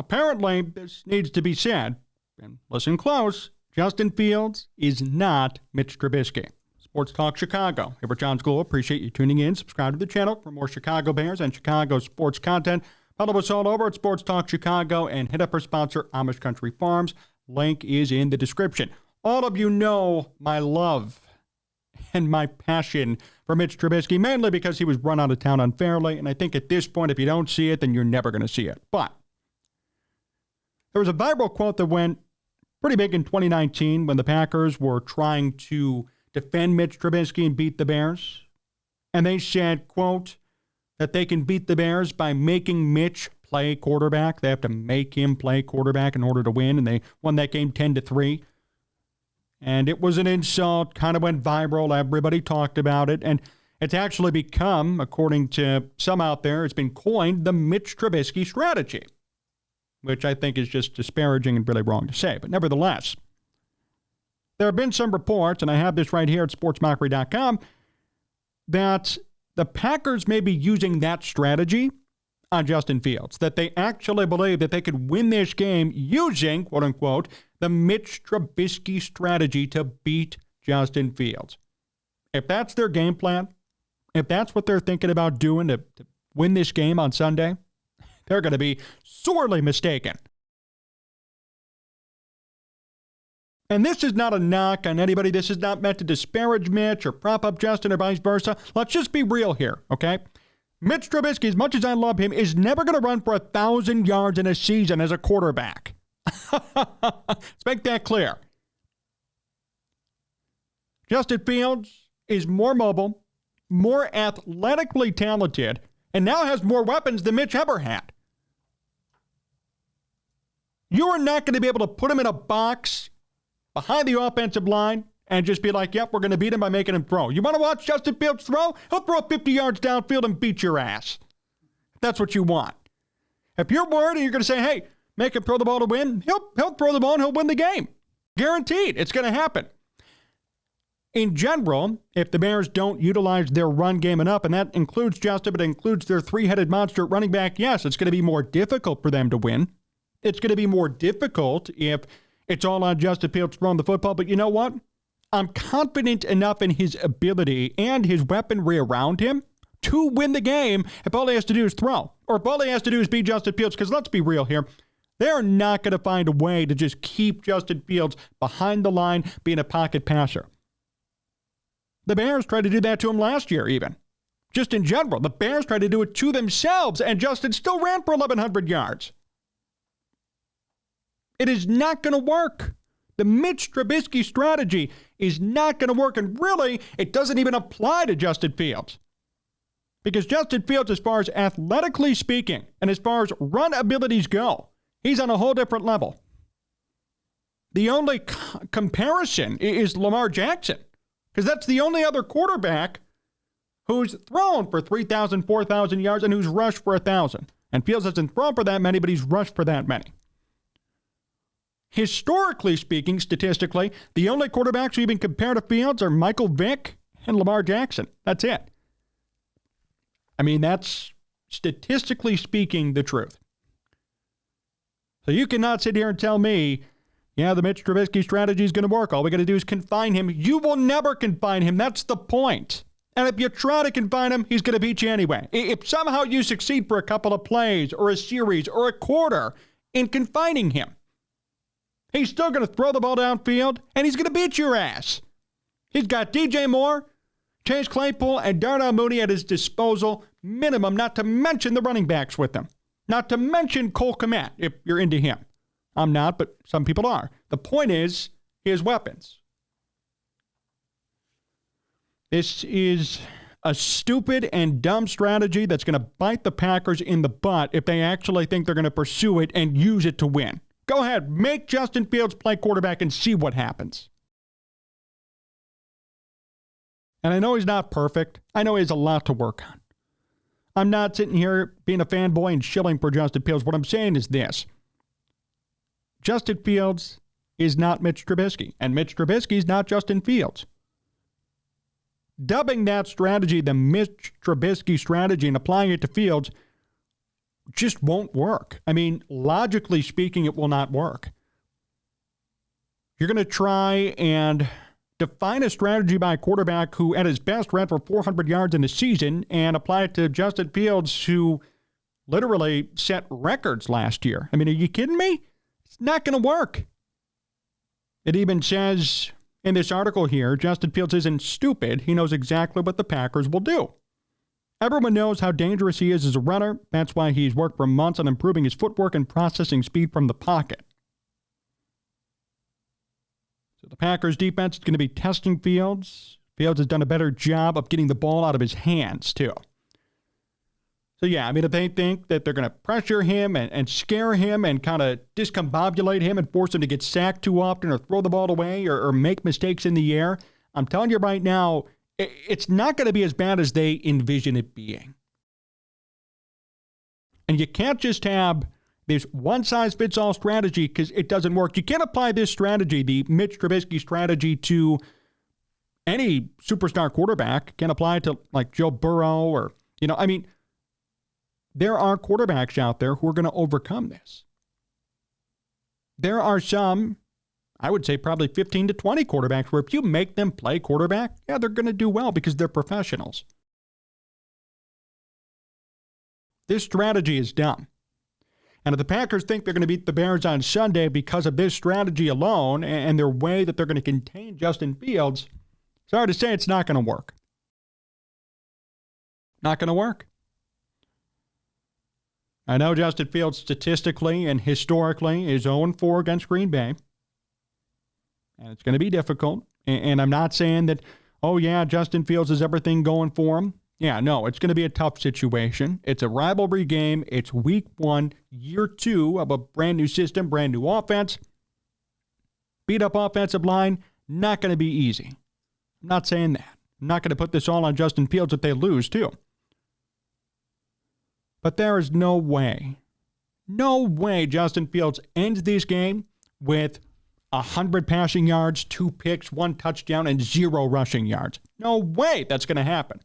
apparently, this needs to be said, and listen close, Justin Fields is not Mitch Trubisky. Sports Talk Chicago. Here with Jon Zaghloul. Appreciate you tuning in. Subscribe to the channel for more Chicago Bears and Chicago sports content. Follow us all over at Sports Talk Chicago and hit up our sponsor, Amish Country Farms. Link is in the description. All of you know my love and my passion for Mitch Trubisky, mainly because he was run out of town unfairly. And I think at this point, if you don't see it, then you're never going to see it. But there was a viral quote that went pretty big in 2019 when the Packers were trying to defend Mitch Trubisky and beat the Bears. And they said, quote, that they can beat the Bears by making Mitch play quarterback. They have to make him play quarterback in order to win. And they won that game 10-3. And it was an insult, kind of went viral. Everybody talked about it. And it's actually become, according to some out there, it's been coined the Mitch Trubisky Strategy, which I think is just disparaging and really wrong to say. But nevertheless, there have been some reports, and I have this right here at sportsmockery.com, that the Packers may be using that strategy on Justin Fields, that they actually believe that they could win this game using, quote unquote, the Mitch Trubisky strategy to beat Justin Fields. If that's their game plan, if that's what they're thinking about doing to win this game on Sunday, they're going to be sorely mistaken. And this is not a knock on anybody. This is not meant to disparage Mitch or prop up Justin or vice versa. Let's just be real here, okay? Mitch Trubisky, as much as I love him, is never going to run for 1,000 yards in a season as a quarterback. Let's make that clear. Justin Fields is more mobile, more athletically talented, and now has more weapons than Mitch ever had. You are not going to be able to put him in a box behind the offensive line and just be like, yep, we're going to beat him by making him throw. You want to watch Justin Fields throw? He'll throw 50 yards downfield and beat your ass. That's what you want. If you're worried and you're going to say, hey, make him throw the ball to win, he'll throw the ball and he'll win the game. Guaranteed. It's going to happen. In general, if the Bears don't utilize their run game enough, and that includes Justin, but it includes their three-headed monster running back, yes, it's going to be more difficult for them to win. It's going to be more difficult if it's all on Justin Fields throwing the football. But you know what? I'm confident enough in his ability and his weaponry around him to win the game if all he has to do is throw. Or if all he has to do is beat Justin Fields. Because let's be real here. They're not going to find a way to just keep Justin Fields behind the line being a pocket passer. The Bears tried to do that to him last year even. Just in general, the Bears tried to do it to themselves, and Justin still ran for 1,100 yards. It is not going to work. The Mitch Trubisky strategy is not going to work, and really, it doesn't even apply to Justin Fields. Because Justin Fields, as far as athletically speaking, and as far as run abilities go, he's on a whole different level. The only comparison is Lamar Jackson, because that's the only other quarterback who's thrown for 3,000, 4,000 yards and who's rushed for 1,000. And Fields hasn't thrown for that many, but he's rushed for that many. Historically speaking, statistically, the only quarterbacks who even compare to Fields are Michael Vick and Lamar Jackson. That's it. I mean, that's statistically speaking the truth. So you cannot sit here and tell me, yeah, the Mitch Trubisky strategy is going to work. All we got to do is confine him. You will never confine him. That's the point. And if you try to confine him, he's going to beat you anyway. If somehow you succeed for a couple of plays or a series or a quarter in confining him, he's still going to throw the ball downfield, and he's going to beat your ass. He's got DJ Moore, Chase Claypool, and Darnell Mooney at his disposal, minimum, not to mention the running backs with them. Not to mention Cole Kmet, if you're into him. I'm not, but some people are. The point is, his weapons. This is a stupid and dumb strategy that's going to bite the Packers in the butt if they actually think they're going to pursue it and use it to win. Go ahead, make Justin Fields play quarterback and see what happens. And I know he's not perfect. I know he has a lot to work on. I'm not sitting here being a fanboy and shilling for Justin Fields. What I'm saying is this. Justin Fields is not Mitch Trubisky, and Mitch Trubisky is not Justin Fields. Dubbing that strategy the Mitch Trubisky strategy and applying it to Fields just won't work. I mean, logically speaking, it will not work. You're going to try and define a strategy by a quarterback who at his best ran for 400 yards in a season and apply it to Justin Fields, who literally set records last year. I mean, are you kidding me? It's not going to work. It even says in this article here, Justin Fields isn't stupid. He knows exactly what the Packers will do. Everyone knows how dangerous he is as a runner. That's why he's worked for months on improving his footwork and processing speed from the pocket. So the Packers defense is going to be testing Fields. Fields has done a better job of getting the ball out of his hands, too. So, yeah, I mean, if they think that they're going to pressure him and scare him and kind of discombobulate him and force him to get sacked too often or throw the ball away or make mistakes in the air, I'm telling you right now, it's not going to be as bad as they envision it being. And you can't just have this one-size-fits-all strategy because it doesn't work. You can't apply this strategy, the Mitch Trubisky strategy, to any superstar quarterback. Can't apply it to, like, Joe Burrow or, I mean, there are quarterbacks out there who are going to overcome this. There are some, I would say probably 15 to 20 quarterbacks where if you make them play quarterback, yeah, they're going to do well because they're professionals. This strategy is dumb. And if the Packers think they're going to beat the Bears on Sunday because of this strategy alone and their way that they're going to contain Justin Fields, sorry to say it's not going to work. Not going to work. I know Justin Fields statistically and historically is 0-4 against Green Bay. And it's going to be difficult. And I'm not saying that, oh yeah, Justin Fields has everything going for him. Yeah, no, it's going to be a tough situation. It's a rivalry game. It's week 1, year 2 of a brand new system, brand new offense. Beat up offensive line, not going to be easy. I'm not saying that. I'm not going to put this all on Justin Fields if they lose, too. But there is no way Justin Fields ends this game with 100 passing yards, 2 picks, 1 touchdown, and 0 rushing yards. No way that's going to happen.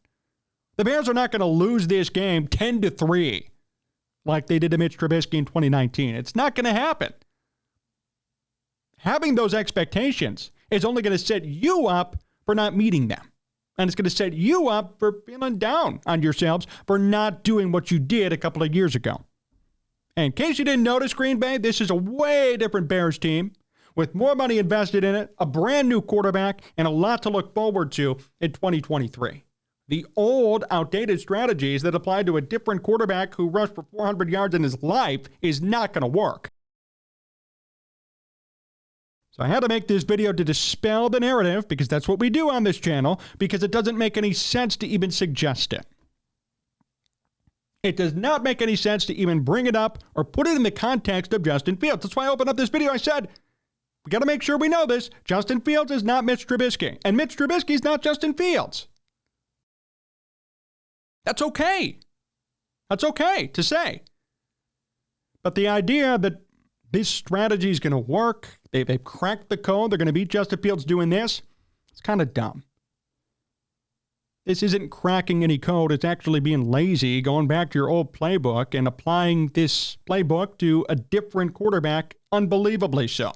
The Bears are not going to lose this game 10-3 like they did to Mitch Trubisky in 2019. It's not going to happen. Having those expectations is only going to set you up for not meeting them. And it's going to set you up for feeling down on yourselves for not doing what you did a couple of years ago. And in case you didn't notice, Green Bay, this is a way different Bears team with more money invested in it, a brand new quarterback, and a lot to look forward to in 2023. The old, outdated strategies that applied to a different quarterback who rushed for 400 yards in his life is not going to work. So I had to make this video to dispel the narrative, because that's what we do on this channel, because it doesn't make any sense to even suggest it. It does not make any sense to even bring it up or put it in the context of Justin Fields. That's why I opened up this video. I said, we got to make sure we know this. Justin Fields is not Mitch Trubisky, and Mitch Trubisky is not Justin Fields. That's okay. That's okay to say. But the idea that this strategy is going to work, they've cracked the code, they're going to beat Justin Fields doing this, it's kind of dumb. This isn't cracking any code. It's actually being lazy, going back to your old playbook and applying this playbook to a different quarterback, unbelievably so.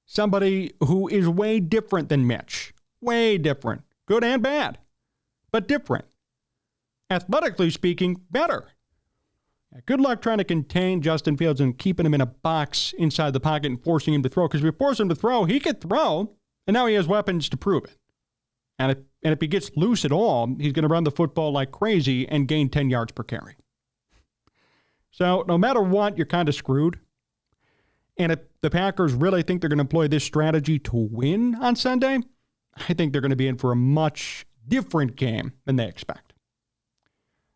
Somebody who is way different than Mitch. Way different. Good and bad, but different. Athletically speaking, better. Good luck trying to contain Justin Fields and keeping him in a box inside the pocket and forcing him to throw. Because if you force him to throw, he could throw, and now he has weapons to prove it. And if he gets loose at all, he's going to run the football like crazy and gain 10 yards per carry. So no matter what, you're kind of screwed. And if the Packers really think they're going to employ this strategy to win on Sunday, I think they're going to be in for a much different game than they expect.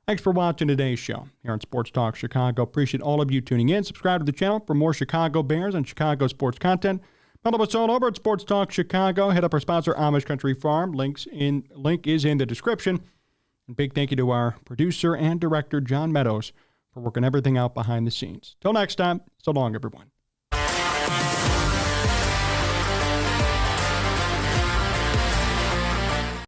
Thanks for watching today's show here on Sports Talk Chicago. Appreciate all of you tuning in. Subscribe to the channel for more Chicago Bears and Chicago sports content. Follow us all over at Sports Talk Chicago. Head up our sponsor, Amish Country Farm. Link is in the description. And big thank you to our producer and director, John Meadows, for working everything out behind the scenes. Till next time, so long, everyone.